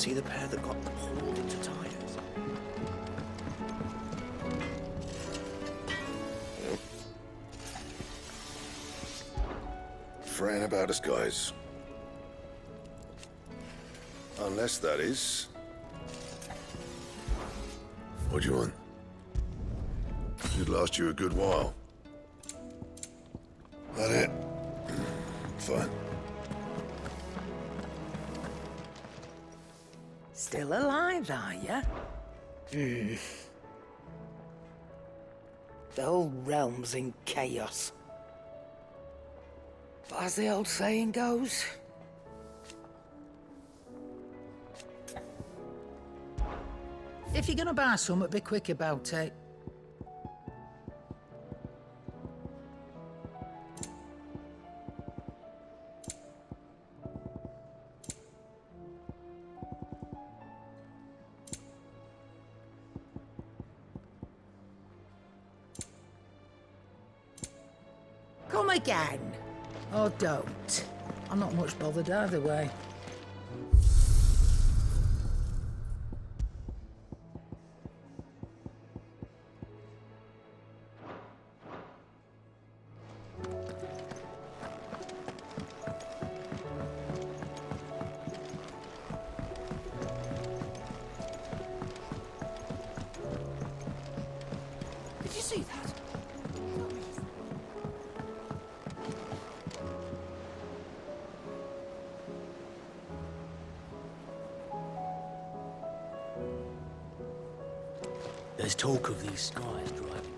see the pair that got hauled into tires? Fretting about us, guys. Unless that is... What do you want? Should last you a good while. That it? Fine. Still alive, are you? The whole realm's in chaos. But as the old saying goes... If you're gonna buy something, be quick about it. Come again. Or don't. I'm not much bothered either way. Did you see that? There's talk of these skies driving.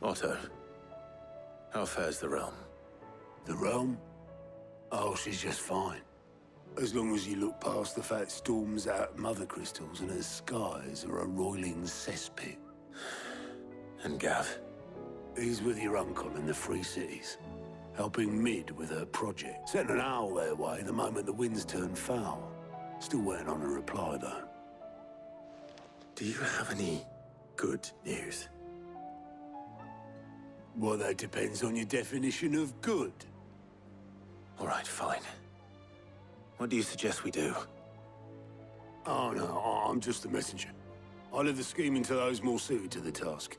Otto, how fares the realm? The realm? Oh, she's just fine. As long as you look past the fact storms out mother crystals and her skies are a roiling cesspit. And Gav? He's with your uncle in the Free Cities, helping Mid with her project. Sent an owl their way the moment the winds turned foul. Still waiting on a reply, though. Do you have any good news? Well, that depends on your definition of good. All right, fine. What do you suggest we do? Oh, no, I'm just a messenger. I leave the scheming to those more suited to the task.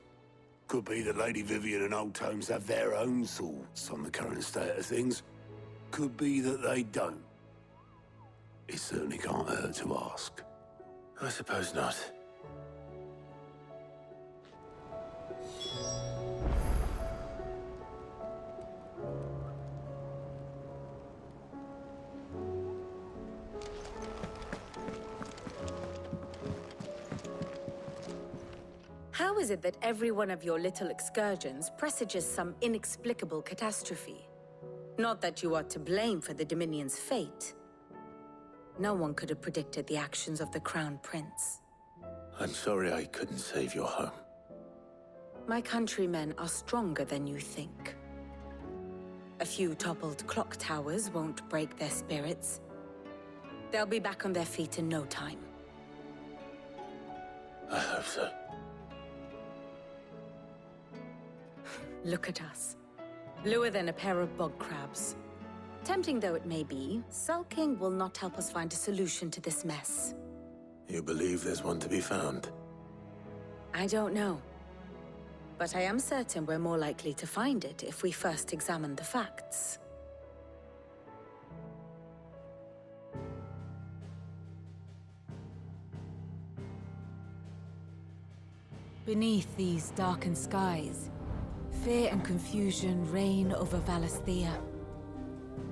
Could be that Lady Vivian and Old Tomes have their own thoughts on the current state of things. Could be that they don't. It certainly can't hurt to ask. I suppose not. How is it that every one of your little excursions presages some inexplicable catastrophe? Not that you are to blame for the Dominion's fate. No one could have predicted the actions of the Crown Prince. I'm sorry I couldn't save your home. My countrymen are stronger than you think. A few toppled clock towers won't break their spirits. They'll be back on their feet in no time. I hope so. Look at us. Bluer than a pair of bog crabs. Tempting though it may be, sulking will not help us find a solution to this mess. You believe there's one to be found? I don't know. But I am certain we're more likely to find it if we first examine the facts. Beneath these darkened skies, fear and confusion reign over Valisthea.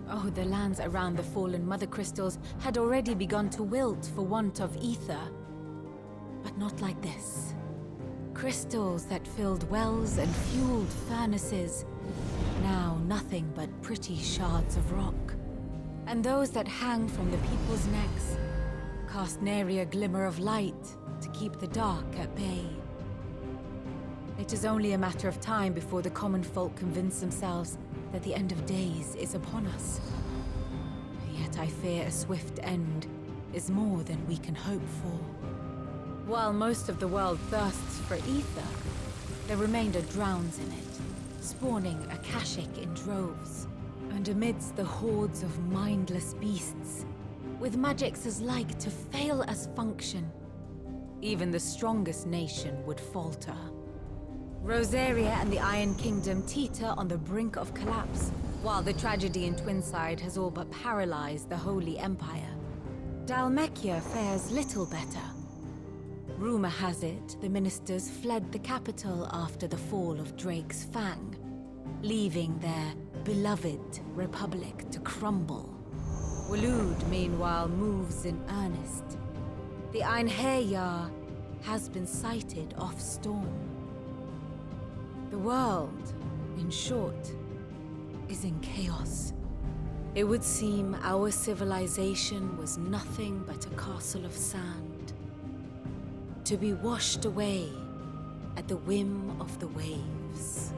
Oh, the lands around the fallen mother crystals had already begun to wilt for want of ether. But not like this. Crystals that filled wells and fueled furnaces. Now nothing but pretty shards of rock. And those that hang from the people's necks cast nary a glimmer of light to keep the dark at bay. It is only a matter of time before the common folk convince themselves that the end of days is upon us. Yet I fear a swift end is more than we can hope for. While most of the world thirsts for ether, the remainder drowns in it, spawning Akashic in droves. And amidst the hordes of mindless beasts, with magics as like to fail as function, even the strongest nation would falter. Rosaria and the Iron Kingdom teeter on the brink of collapse, while the tragedy in Twinside has all but paralyzed the Holy Empire. Dalmekia fares little better. Rumor has it the ministers fled the capital after the fall of Drake's Fang, leaving their beloved republic to crumble. Waloed, meanwhile, moves in earnest. The Einherjar has been sighted off Storm. The world, in short, is in chaos. It would seem our civilization was nothing but a castle of sand, to be washed away at the whim of the waves.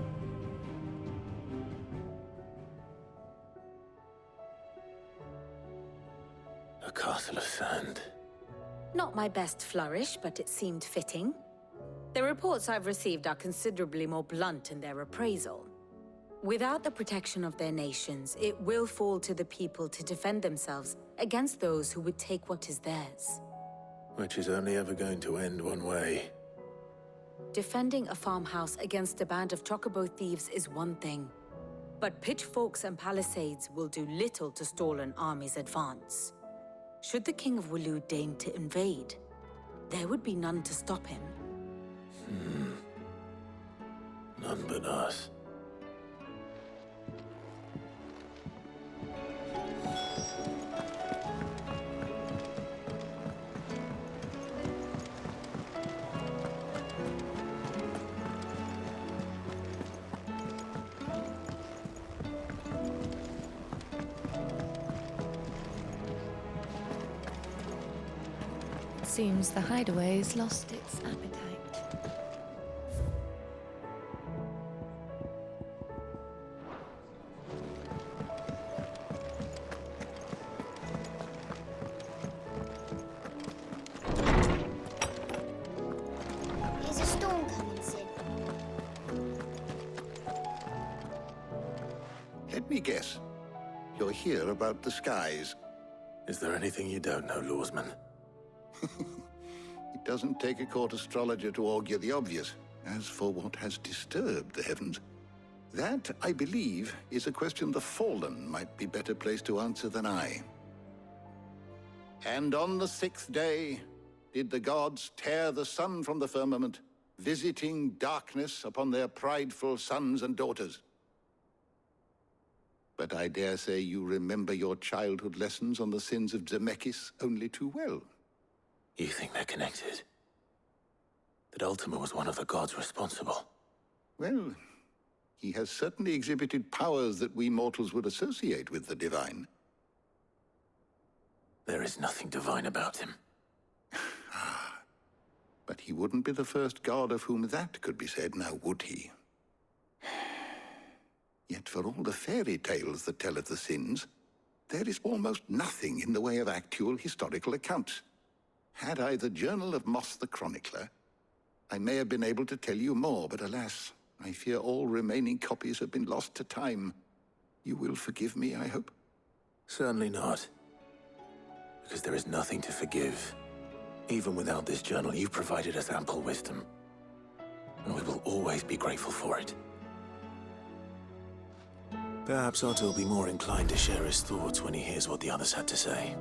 A castle of sand. Not my best flourish, but it seemed fitting. The reports I've received are considerably more blunt in their appraisal. Without the protection of their nations, it will fall to the people to defend themselves against those who would take what is theirs. Which is only ever going to end one way. Defending a farmhouse against a band of chocobo thieves is one thing, but pitchforks and palisades will do little to stall an army's advance. Should the King of Waloed deign to invade, there would be none to stop him. None but us. Seems the hideaway's lost its appetite. Is a storm coming, Sid? Let me guess. You're here about the skies. Is there anything you don't know, Lawsman? It doesn't take a court astrologer to augur the obvious. As for what has disturbed the heavens, that, I believe, is a question the Fallen might be better placed to answer than I. And on the sixth day did the gods tear the sun from the firmament, visiting darkness upon their prideful sons and daughters. But I dare say you remember your childhood lessons on the sins of Zemeckis only too well. You think they're connected? That Ultima was one of the gods responsible? Well, he has certainly exhibited powers that we mortals would associate with the divine. There is nothing divine about him. But he wouldn't be the first god of whom that could be said, now would he? Yet for all the fairy tales that tell of the sins, there is almost nothing in the way of actual historical accounts. Had I the Journal of Moss the Chronicler, I may have been able to tell you more, but alas, I fear all remaining copies have been lost to time. You will forgive me, I hope? Certainly not. Because there is nothing to forgive. Even without this journal, you provided us ample wisdom. And we will always be grateful for it. Perhaps Otto will be more inclined to share his thoughts when he hears what the others had to say.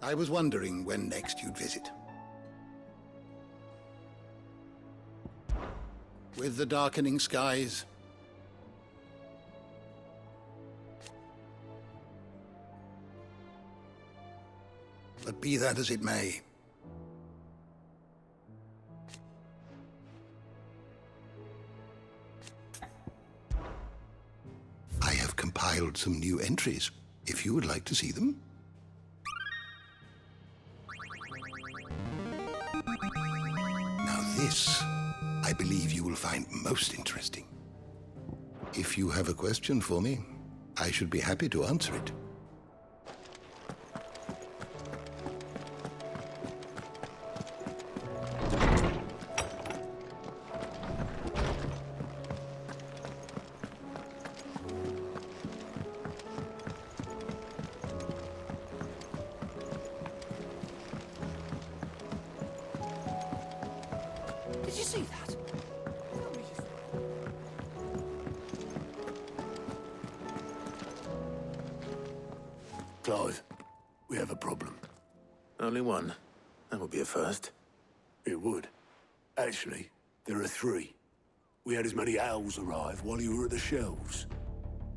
I was wondering when next you'd visit. With the darkening skies, but be that as it may, I have compiled some new entries, if you would like to see them. Now this, I believe you will find most interesting. If you have a question for me, I should be happy to answer it. Did you see that? Clive, we have a problem. Only one. That would be a first. It would. Actually, there are three. We had as many owls arrive while you were at the shelves.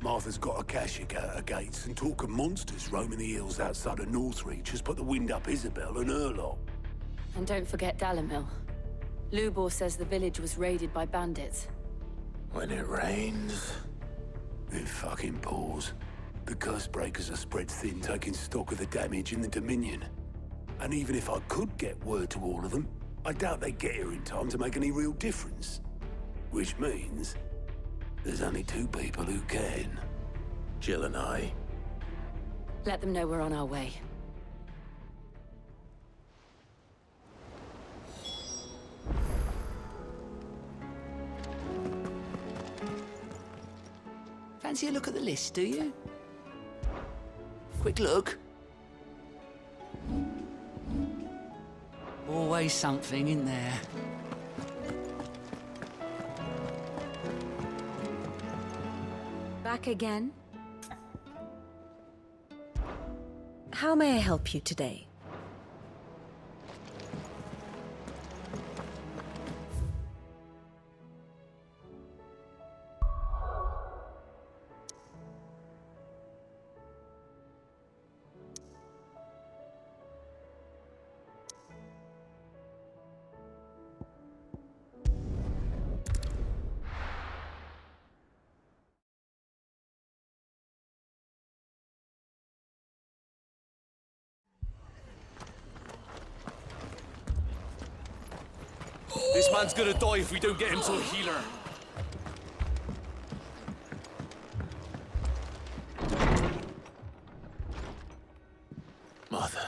Martha's got a Kashik at her gates, and talk of monsters roaming the hills outside of Northreach has put the wind up Isabel and her lot. And don't forget Dalimil. Lubor says the village was raided by bandits. When it rains... It fucking pours. The curse breakers are spread thin, taking stock of the damage in the Dominion. And even if I could get word to all of them, I doubt they'd get here in time to make any real difference. Which means there's only two people who can. Jill and I. Let them know we're on our way. Fancy a look at the list, do you? Quick look. Always something in there. Back again? How may I help you today? This man's gonna die if we don't get him to a healer. Martha.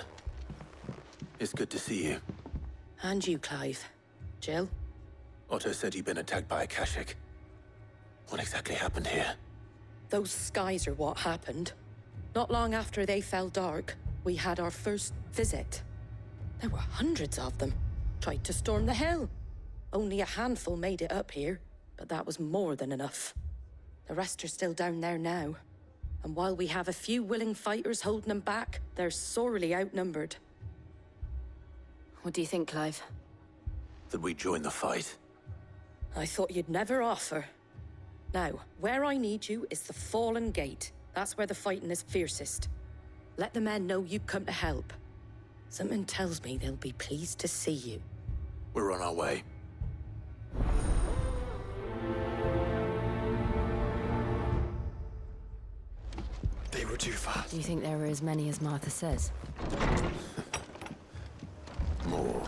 It's good to see you. And you, Clive. Jill? Otto said you'd been attacked by a Kashik. What exactly happened here? Those skies are what happened. Not long after they fell dark, we had our first visit. There were hundreds of them. Tried to storm the hill. Only a handful made it up here, but that was more than enough. The rest are still down there now. And while we have a few willing fighters holding them back, they're sorely outnumbered. What do you think, Clive? That we join the fight? I thought you'd never offer. Now, where I need you is the Fallen Gate. That's where the fighting is fiercest. Let the men know you come to help. Something tells me they'll be pleased to see you. We're on our way. They were too fast. Do you think there were as many as Martha says? More.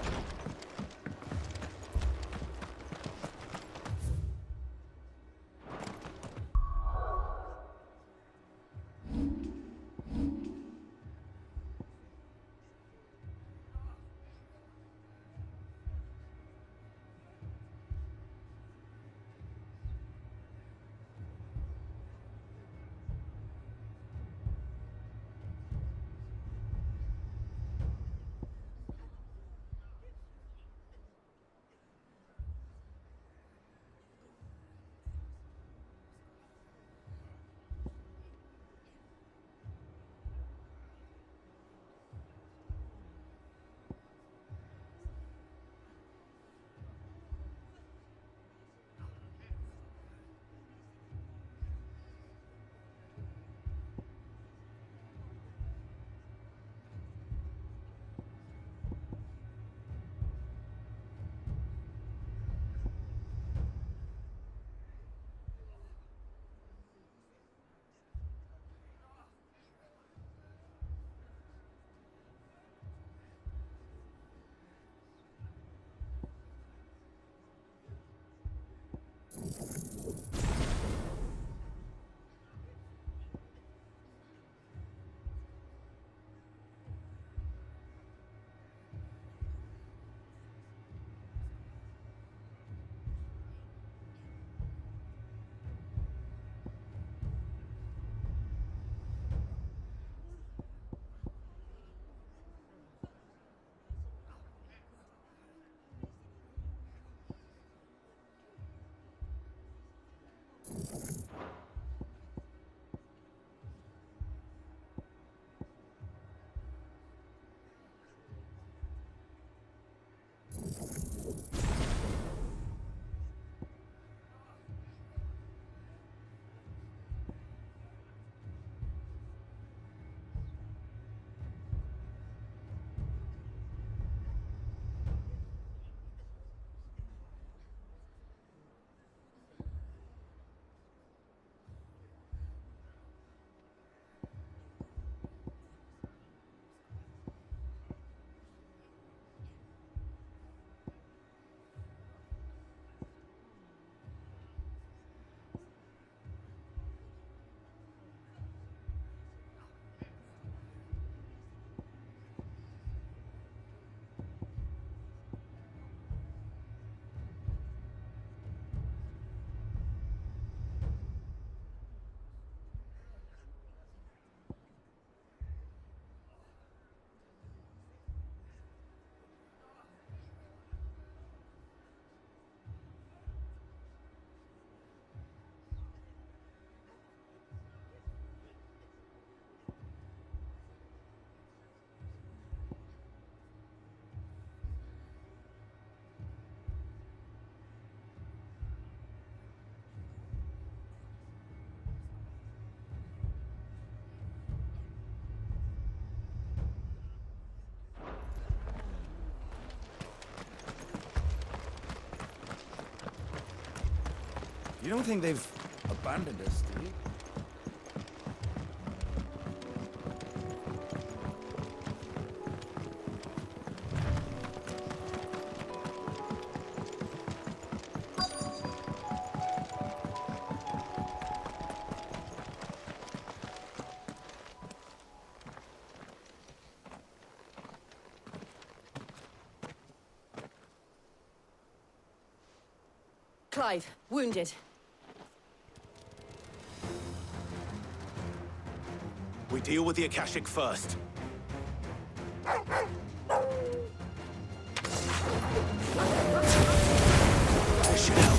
You don't think they've abandoned us, do you? Clive, wounded. We deal with the Akashic first. This should help.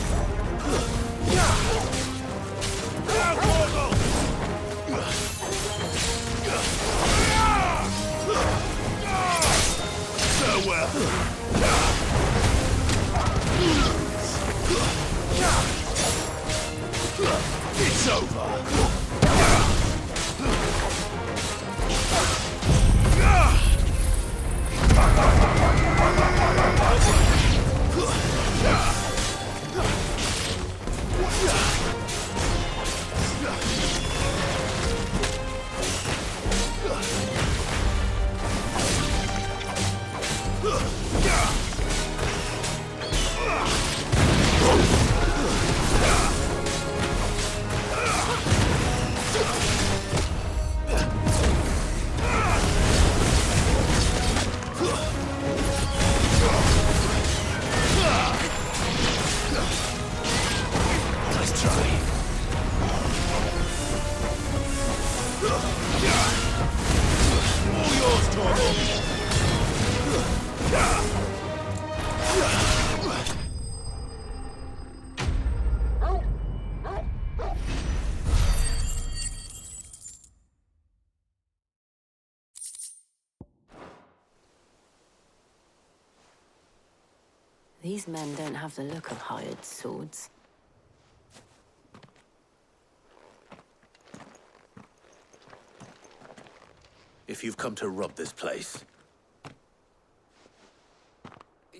Farewell. It's over. These men don't have the look of hired swords. If you've come to rob this place,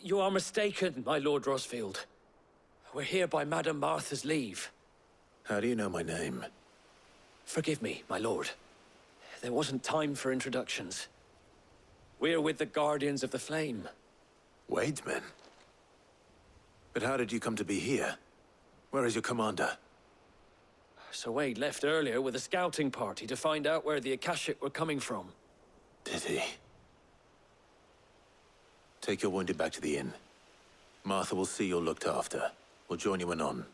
You are mistaken, my Lord Rosfield. We're here by Madame Martha's leave. how do you know my name? Forgive me, my lord. There wasn't time for introductions. We're with the Guardians of the Flame. Wade's men? But how did you come to be here? Where is your commander? Sir Wade left earlier with a scouting party to find out where the Akashic were coming from. Did he? Take your wounded back to the inn. Martha will see you're looked after. We'll join you anon.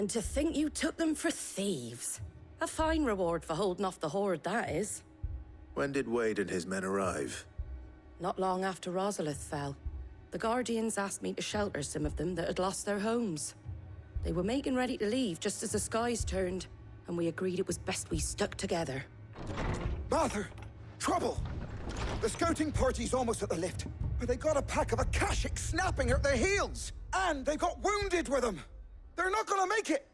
And to think you took them for thieves. A fine reward for holding off the horde, that is. When did Wade and his men arrive? Not long after Rosalith fell. The Guardians asked me to shelter some of them that had lost their homes. They were making ready to leave just as the skies turned, and we agreed it was best we stuck together. Martha! Trouble! The scouting party's almost at the lift, but they got a pack of Akashic snapping at their heels! And they got wounded with them! They're not gonna make it!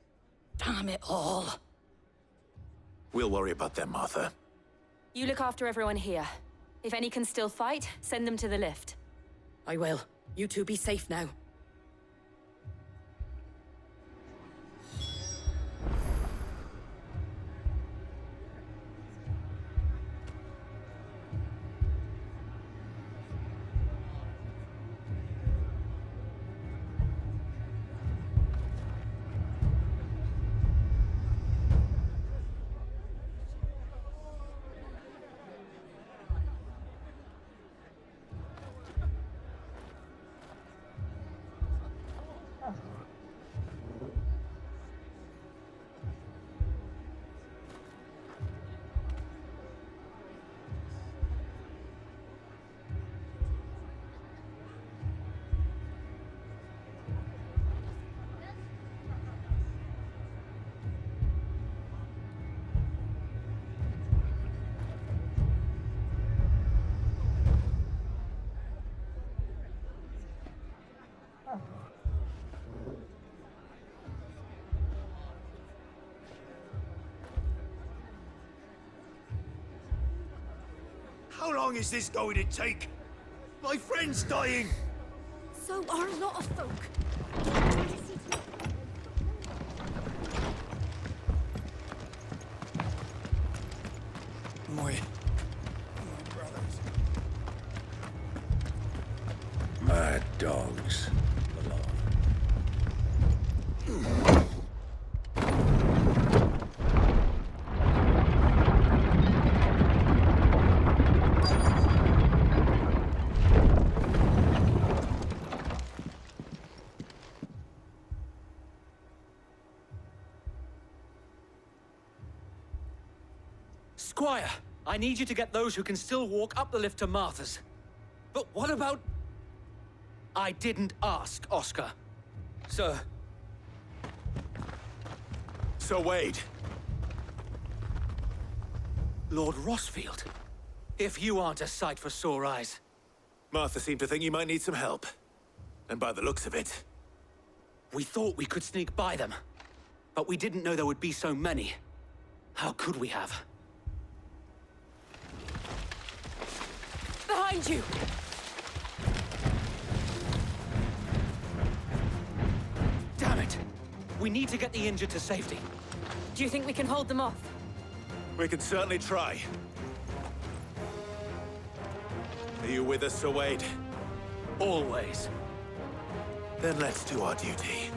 Damn it all. We'll worry about them, Martha. You look after everyone here. If any can still fight, send them to the lift. I will. You two be safe now. long is this going to take? My friend's dying! So are a lot of folk. My brothers. Mad dogs. Squire, I need you to get those who can still walk up the lift to Martha's. But what about... I didn't ask, Oscar. Sir. Sir Wade. Lord Rossfield. If you aren't a sight for sore eyes. Martha seemed to think you might need some help. And by the looks of it... We thought we could sneak by them. But we didn't know there would be so many. How could we have? Behind you! Damn it! We need to get the injured to safety. Do you think we can hold them off? We can certainly try. Are you with us, Sir Wade? Always. Then let's do our duty.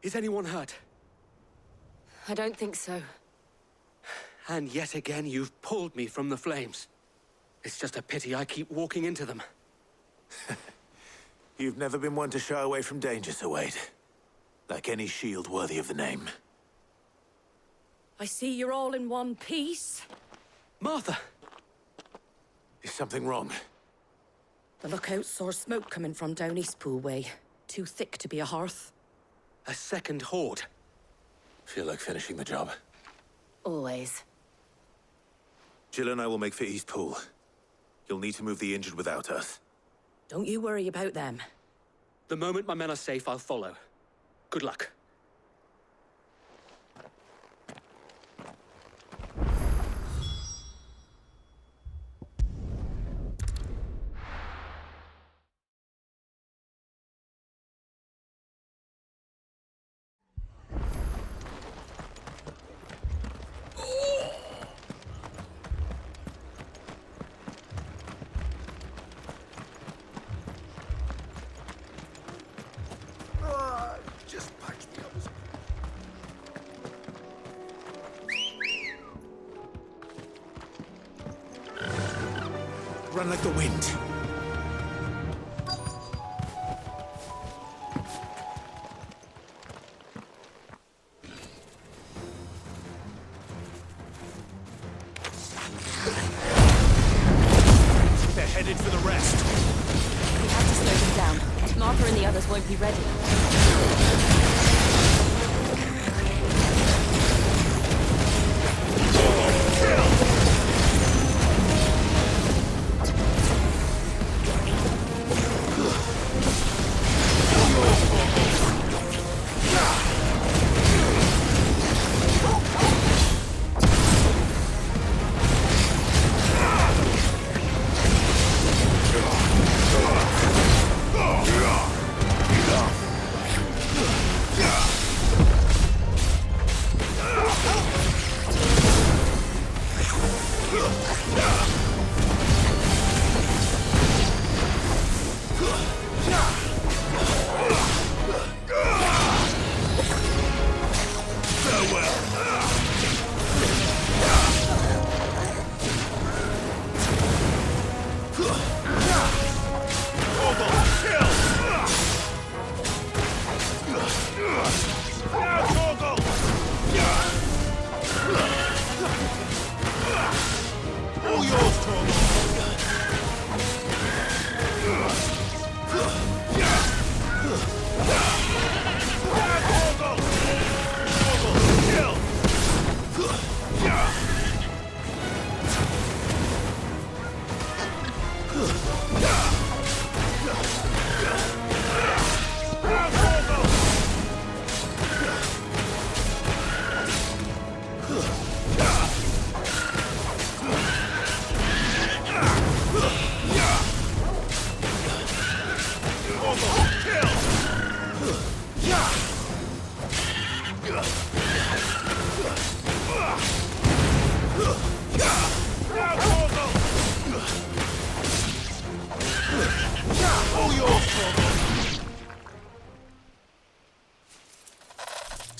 Is anyone hurt? I don't think so. And yet again, you've pulled me from the flames. It's just a pity I keep walking into them. You've never been one to shy away from danger, Sir Wade. Like any shield worthy of the name. I see you're all in one piece. Martha! Is something wrong? The lookout saw smoke coming from down Eastpool way. Too thick to be a hearth. A second horde. Feel like finishing the job? Always. Jill and I will make for East Pool. You'll need to move the injured without us. Don't you worry about them. The moment my men are safe, I'll follow. Good luck. Just patch me up. Run like the wind. They're headed for the rest. We have to slow them down. Martha and the others won't be ready.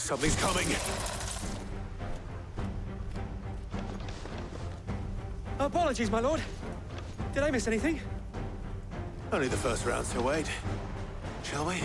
Something's coming. Apologies, my lord. Did I miss anything? Only the first round, so wait. Shall we?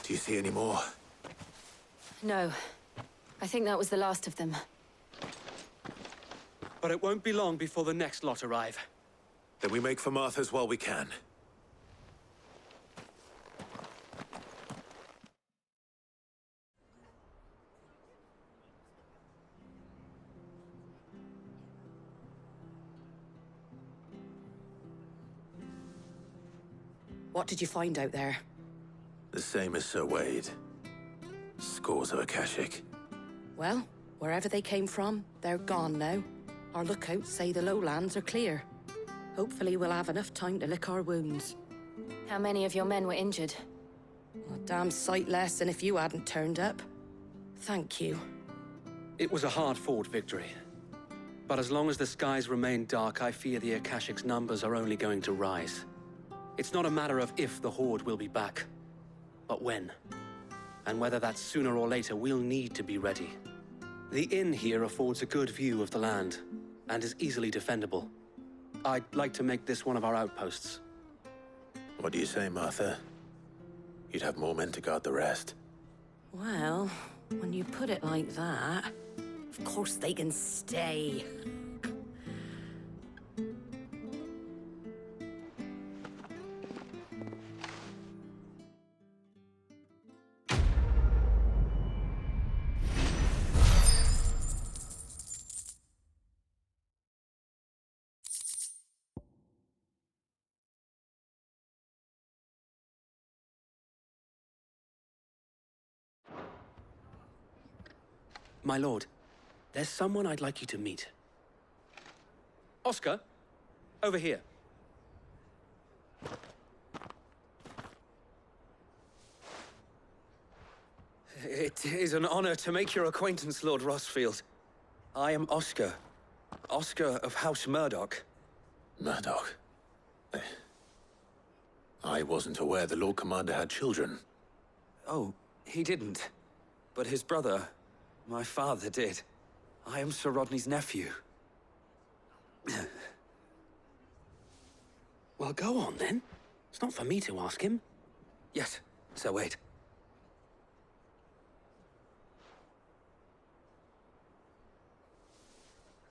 Do you see any more? No. I think that was the last of them. But it won't be long before the next lot arrive. Then we make for Martha's while we can. What did you find out there? The same as Sir Wade. Scores of Akashic. Well, wherever they came from, they're gone now. Our lookouts say the lowlands are clear. Hopefully we'll have enough time to lick our wounds. How many of your men were injured? A damn sight less than if you hadn't turned up. Thank you. It was a hard-fought victory. But as long as the skies remain dark, I fear the Akashic's numbers are only going to rise. It's not a matter of if the Horde will be back, but when. And whether that's sooner or later, we'll need to be ready. The inn here affords a good view of the land, and is easily defendable. I'd like to make this one of our outposts. What do you say, Martha? You'd have more men to guard the rest. Well, when you put it like that, of course they can stay. My lord, there's someone I'd like you to meet. Oscar, over here. It is an honor to make your acquaintance, Lord Rossfield. I am Oscar. Oscar of House Murdoch. Murdoch? I wasn't aware the Lord Commander had children. Oh, he didn't. But his brother, my father, did. I am Sir Rodney's nephew. Well, go on, then. It's not for me to ask him. Yes, Sir Wade.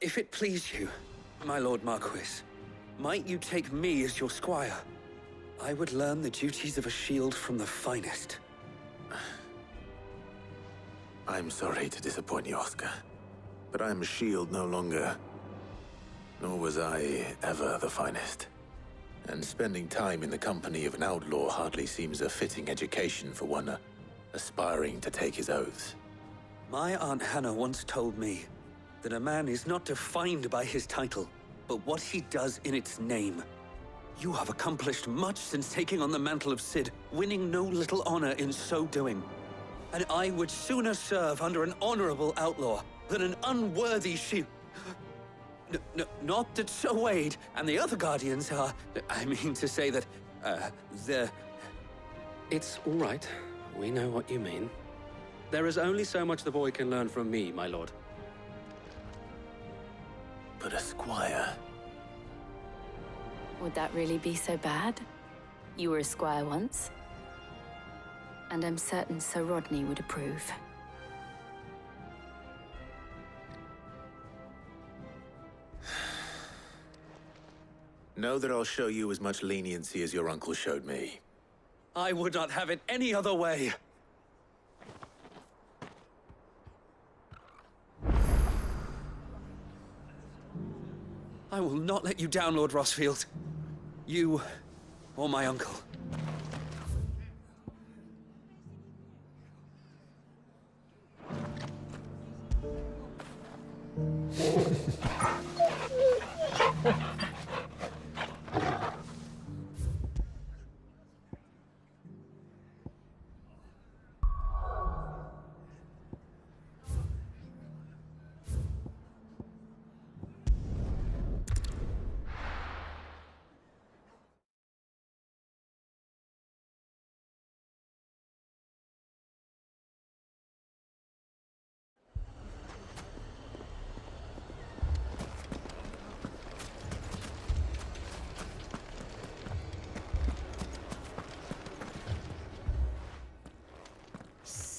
If it please you, my Lord Marquis, might you take me as your squire? I would learn the duties of a shield from the finest. I'm sorry to disappoint you, Oscar, but I'm a shield no longer. Nor was I ever the finest. And spending time in the company of an outlaw hardly seems a fitting education for one aspiring to take his oaths. My Aunt Hannah once told me that a man is not defined by his title, but what he does in its name. You have accomplished much since taking on the mantle of Cid, winning no little honor in so doing. And I would sooner serve under an honorable outlaw than an unworthy shield. Not that Sir Wade and the other Guardians are... I mean to say that, they're... It's all right. We know what you mean. There is only so much the boy can learn from me, my lord. But a squire... Would that really be so bad? You were a squire once. And I'm certain Sir Rodney would approve. Know that I'll show you as much leniency as your uncle showed me. I would not have it any other way. I will not let you down, Lord Rossfield. You or my uncle.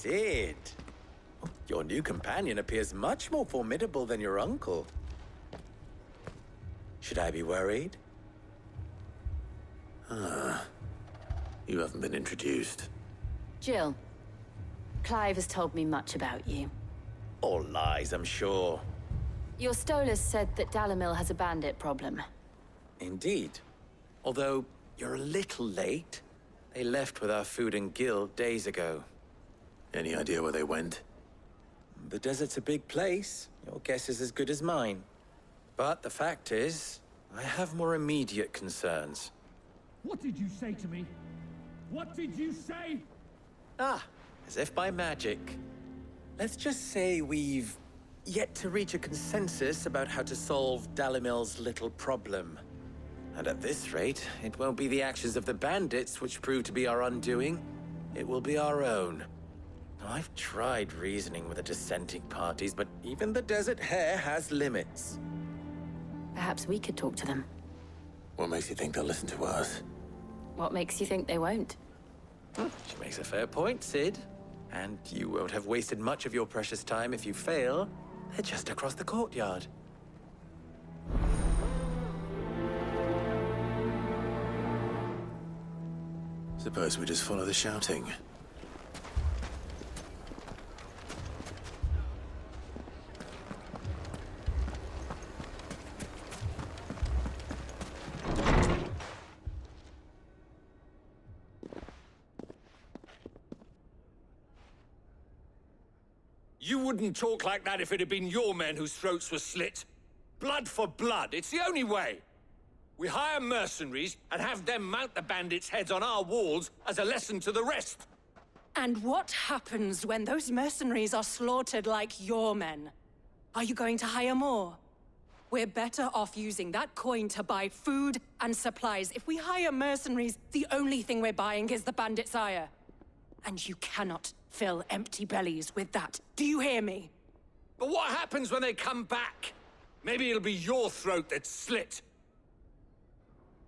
Sid. Your new companion appears much more formidable than your uncle. Should I be worried? You haven't been introduced. Jill, Clive has told me much about you. All lies, I'm sure. Your Stolas said that Dalamil has a bandit problem. Indeed. Although, you're a little late. They left with our food and guild days ago. Any idea where they went? The desert's a big place. Your guess is as good as mine. But the fact is, I have more immediate concerns. What did you say to me? What did you say? As if by magic. Let's just say we've yet to reach a consensus about how to solve Dalimil's little problem. And at this rate, it won't be the actions of the bandits which prove to be our undoing. It will be our own. Now, I've tried reasoning with the dissenting parties, but even the Desert Hare has limits. Perhaps we could talk to them. What makes you think they'll listen to us? What makes you think they won't? She makes a fair point, Sid. And you won't have wasted much of your precious time if you fail. They're just across the courtyard. Suppose we just follow the shouting. You wouldn't talk like that if it had been your men whose throats were slit. Blood for blood, it's the only way. We hire mercenaries and have them mount the bandits' heads on our walls as a lesson to the rest. And what happens when those mercenaries are slaughtered like your men? Are you going to hire more? We're better off using that coin to buy food and supplies. If we hire mercenaries, the only thing we're buying is the bandits' ire. And you cannot fill empty bellies with that. Do you hear me? But what happens when they come back? Maybe it'll be your throat that's slit.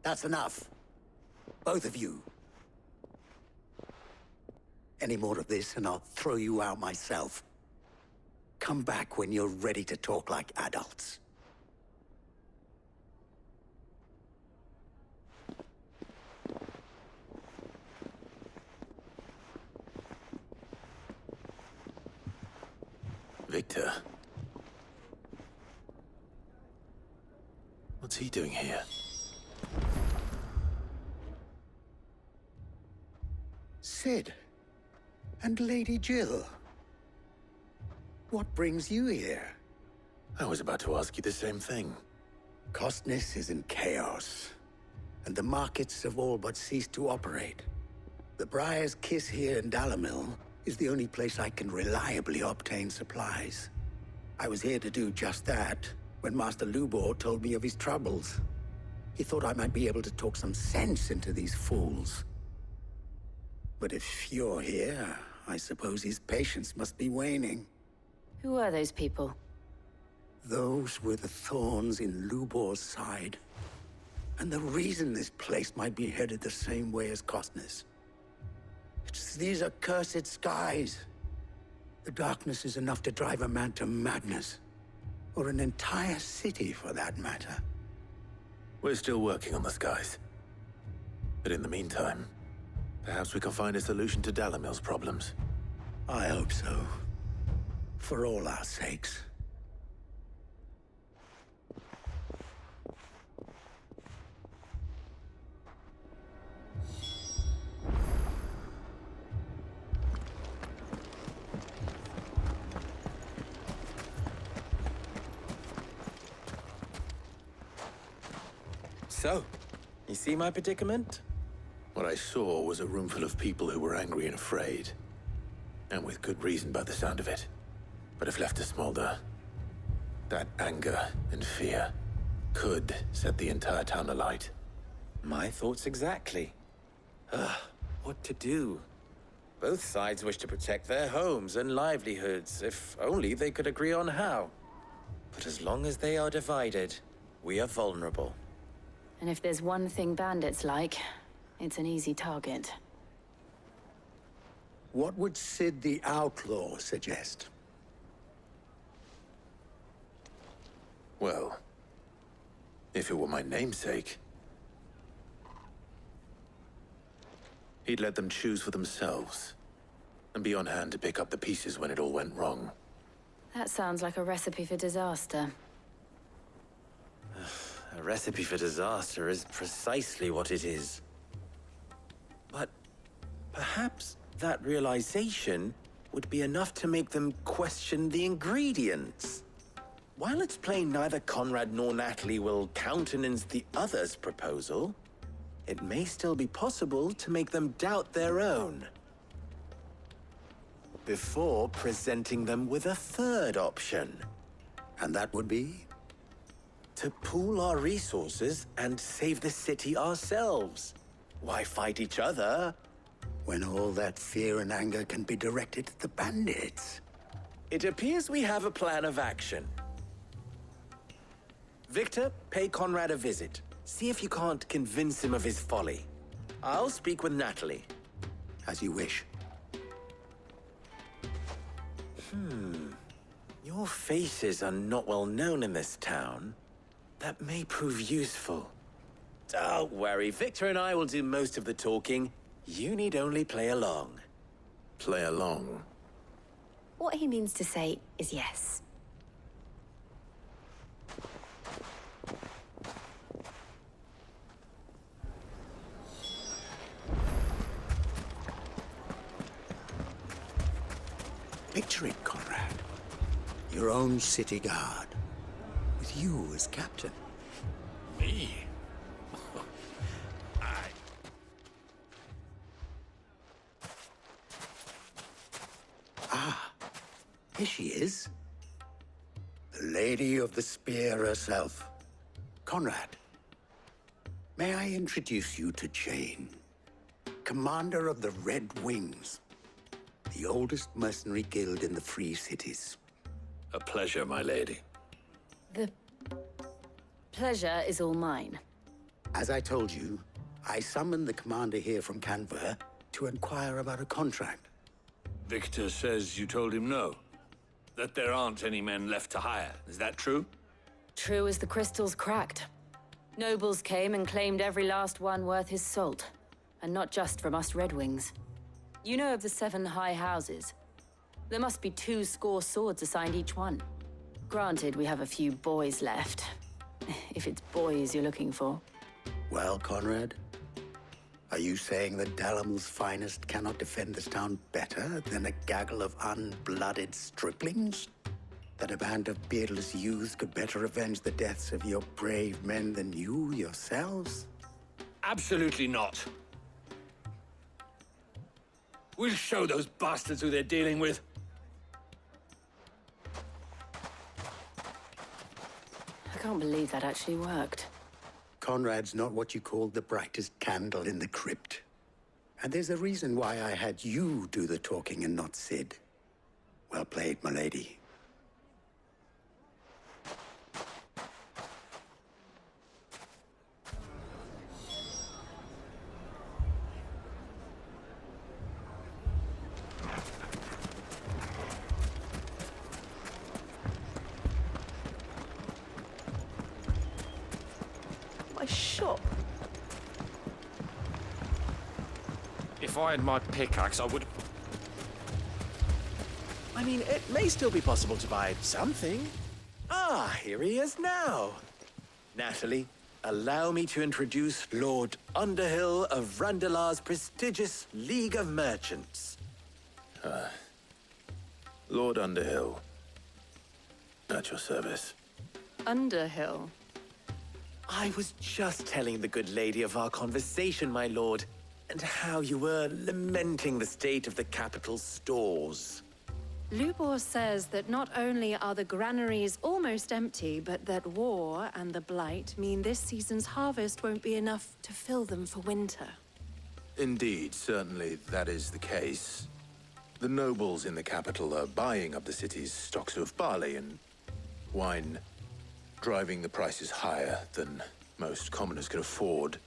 That's enough. Both of you. Any more of this and I'll throw you out myself. Come back when you're ready to talk like adults. Victor. What's he doing here? Sid. And Lady Jill. What brings you here? I was about to ask you the same thing. Costness is in chaos, and the markets have all but ceased to operate. The Briar's Kiss here in Dalamil is the only place I can reliably obtain supplies. I was here to do just that when Master Lubor told me of his troubles. He thought I might be able to talk some sense into these fools. But if you're here, I suppose his patience must be waning. Who are those people? Those were the thorns in Lubor's side. And the reason this place might be headed the same way as Costness. It's these accursed skies. The darkness is enough to drive a man to madness. Or an entire city, for that matter. We're still working on the skies. But in the meantime, perhaps we can find a solution to Dalamil's problems. I hope so. For all our sakes. So, you see my predicament? What I saw was a room full of people who were angry and afraid. And with good reason by the sound of it. But if left to smolder, that anger and fear could set the entire town alight. My thoughts exactly. What to do? Both sides wish to protect their homes and livelihoods, if only they could agree on how. But as long as they are divided, we are vulnerable. And if there's one thing bandits like, it's an easy target. What would Sid the Outlaw suggest? Well, if it were my namesake, he'd let them choose for themselves, and be on hand to pick up the pieces when it all went wrong. That sounds like a recipe for disaster. A recipe for disaster is precisely what it is. But perhaps that realization would be enough to make them question the ingredients. While it's plain neither Conrad nor Natalie will countenance the other's proposal, it may still be possible to make them doubt their own before presenting them with a third option. And that would be? To pool our resources and save the city ourselves. Why fight each other when all that fear and anger can be directed at the bandits? It appears we have a plan of action. Victor, pay Conrad a visit. See if you can't convince him of his folly. I'll speak with Natalie. As you wish. Your faces are not well known in this town. That may prove useful. Don't worry, Victor and I will do most of the talking. You need only play along. Play along? What he means to say is yes. Picture it, Conrad. Your own city guard, with you as captain. Me? Ah, here she is. The Lady of the Spear herself. Conrad, may I introduce you to Jane, commander of the Red Wings, the oldest mercenary guild in the Free Cities. A pleasure, my lady. The pleasure is all mine. As I told you, I summoned the commander here from Canver to inquire about a contract. Victor says you told him no. That there aren't any men left to hire. Is that true? True as the crystals cracked. Nobles came and claimed every last one worth his salt. And not just from us Red Wings. You know of the 7 high houses. There must be 2 swords assigned each one. Granted, we have a few boys left. If it's boys you're looking for. Well, Conrad, are you saying that Dalamel's finest cannot defend this town better than a gaggle of unblooded striplings? That a band of beardless youths could better avenge the deaths of your brave men than you yourselves? Absolutely not. We'll show those bastards who they're dealing with. I can't believe that actually worked. Conrad's not what you called the brightest candle in the crypt. And there's a reason why I had you do the talking and not Sid. Well played, my lady. My shop. If I had my pickaxe, I would... I mean, it may still be possible to buy something. Ah, here he is now. Natalie, allow me to introduce Lord Underhill of Randalar's prestigious League of Merchants. Lord Underhill. At your service. Underhill? I was just telling the good lady of our conversation, my lord, and how you were lamenting the state of the capital's stores. Lubor says that not only are the granaries almost empty, but that war and the Blight mean this season's harvest won't be enough to fill them for winter. Indeed, certainly that is the case. The nobles in the capital are buying up the city's stocks of barley and wine, driving the prices higher than most commoners can afford.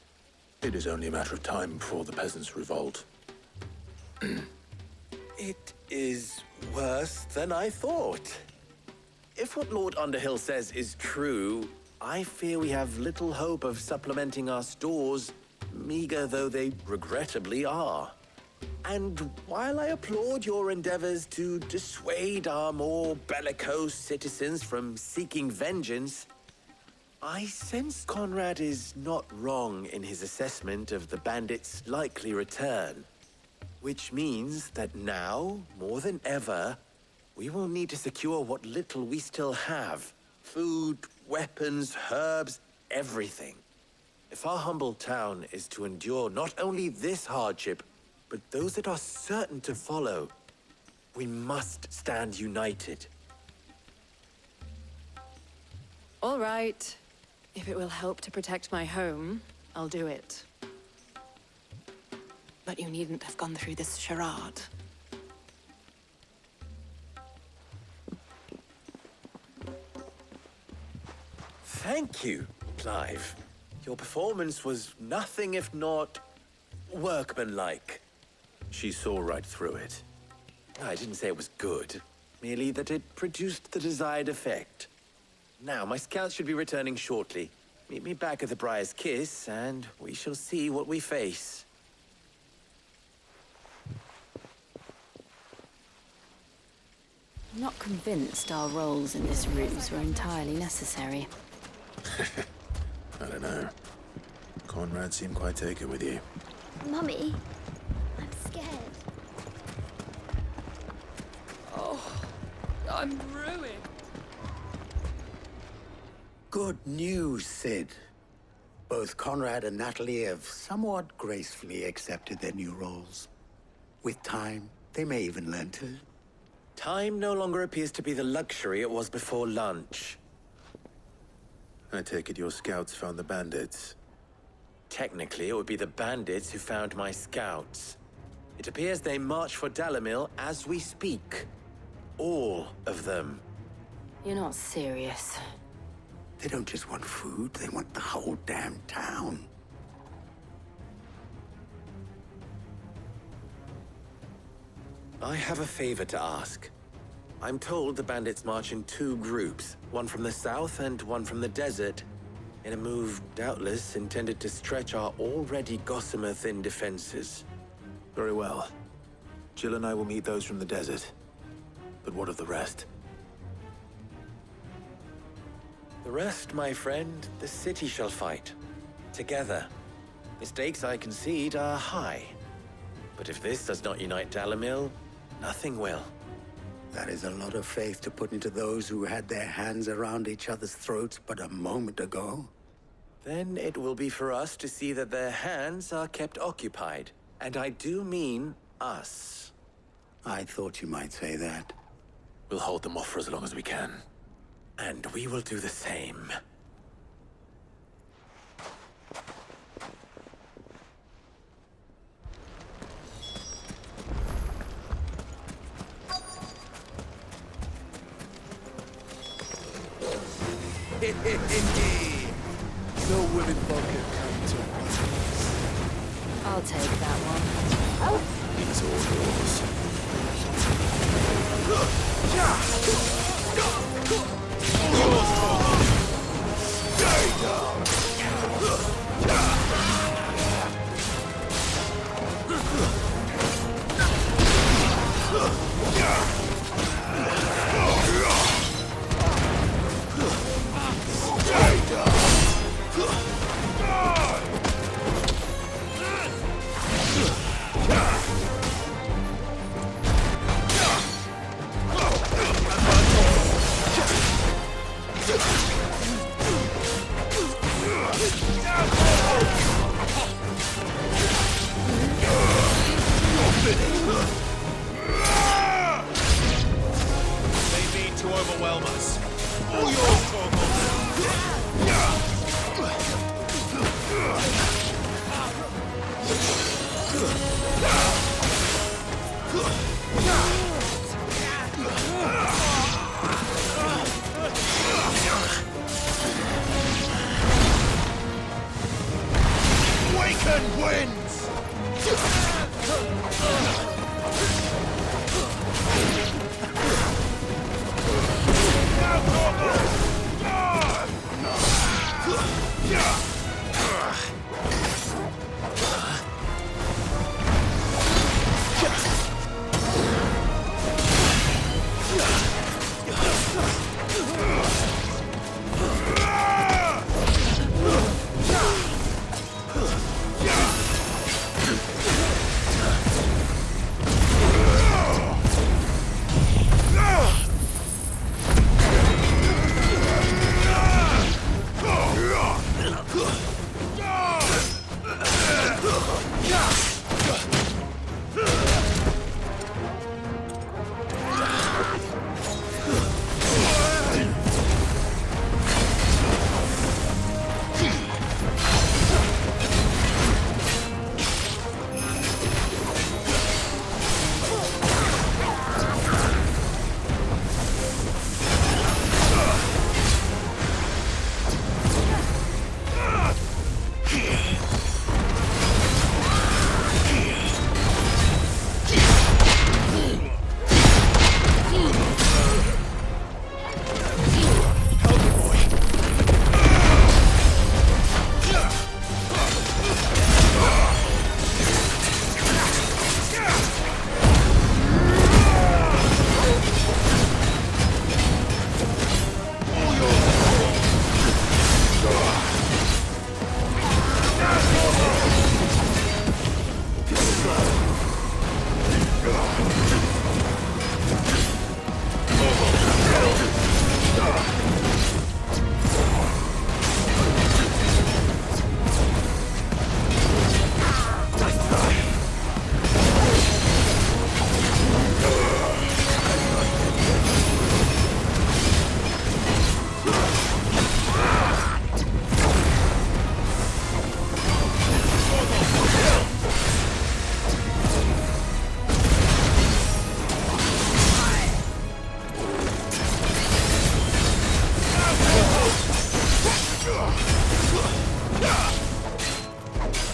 It is only a matter of time before the peasants revolt. It is worse than I thought. If what Lord Underhill says is true, I fear we have little hope of supplementing our stores, meager though they regrettably are. And while I applaud your endeavors to dissuade our more bellicose citizens from seeking vengeance, I sense Conrad is not wrong in his assessment of the bandits' likely return. Which means that now, more than ever, we will need to secure what little we still have. Food, weapons, herbs, everything. If our humble town is to endure not only this hardship, but those that are certain to follow, we must stand united. All right. If it will help to protect my home, I'll do it. But you needn't have gone through this charade. Thank you, Clive. Your performance was nothing if not workmanlike. She saw right through it. I didn't say it was good, merely that it produced the desired effect. Now, my scouts should be returning shortly. Meet me back at the Briar's Kiss, and we shall see what we face. I'm not convinced our roles in this ruse were entirely necessary. I don't know. Conrad seemed quite taken with you. Mummy, I'm scared. Oh, I'm ruined. Good news, Sid. Both Conrad and Natalie have somewhat gracefully accepted their new roles. With time, they may even learn to. Time no longer appears to be the luxury it was before lunch. I take it your scouts found the bandits. Technically, it would be the bandits who found my scouts. It appears they march for Dalimil as we speak. All of them. You're not serious. They don't just want food, they want the whole damn town. I have a favor to ask. I'm told the bandits march in two groups, one from the south and one from the desert, in a move doubtless intended to stretch our already gossamer-thin defenses. Very well. Jill and I will meet those from the desert. But what of the rest? The rest, my friend, the city shall fight. Together. The stakes, I concede, are high. But if this does not unite Dalimil, nothing will. That is a lot of faith to put into those who had their hands around each other's throats but a moment ago. Then it will be for us to see that their hands are kept occupied. And I do mean us. I thought you might say that. We'll hold them off for as long as we can. And we will do the same. No women folk have come to us. I'll take that one. It's all yours. Stay down! They mean to overwhelm us. All yours, Torgal. Waken winds!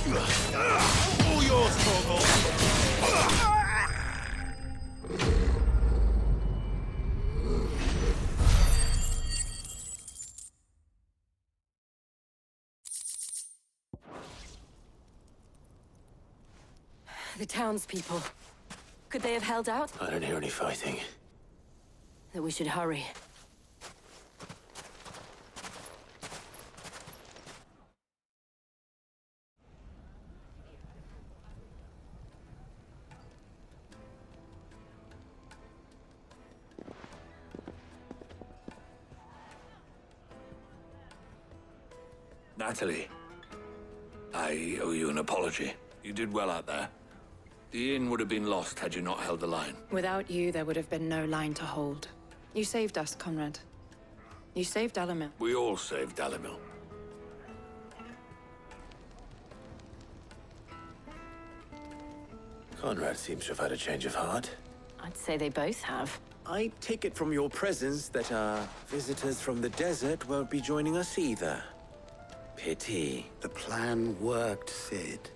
All yours, Torgal. The townspeople. Could they have held out? I don't hear any fighting. That we should hurry. Natalie, I owe you an apology. You did well out there. The inn would have been lost had you not held the line. Without you, there would have been no line to hold. You saved us, Conrad. You saved Dalimil. We all saved Dalimil. Conrad seems to have had a change of heart. I'd say they both have. I take it from your presence that our visitors from the desert won't be joining us either. Pity. The plan worked, Sid.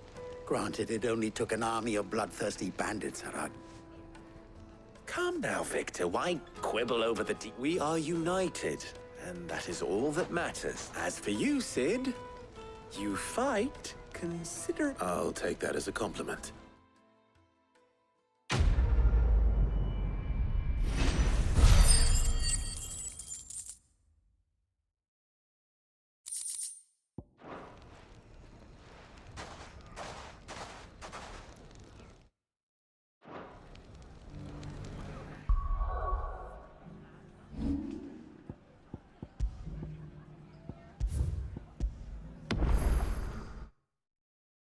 Granted, it only took an army of bloodthirsty bandits, Harag. Calm now, Victor. Why quibble over the We are united, and that is all that matters. As for you, Sid, you fight, consider... I'll take that as a compliment.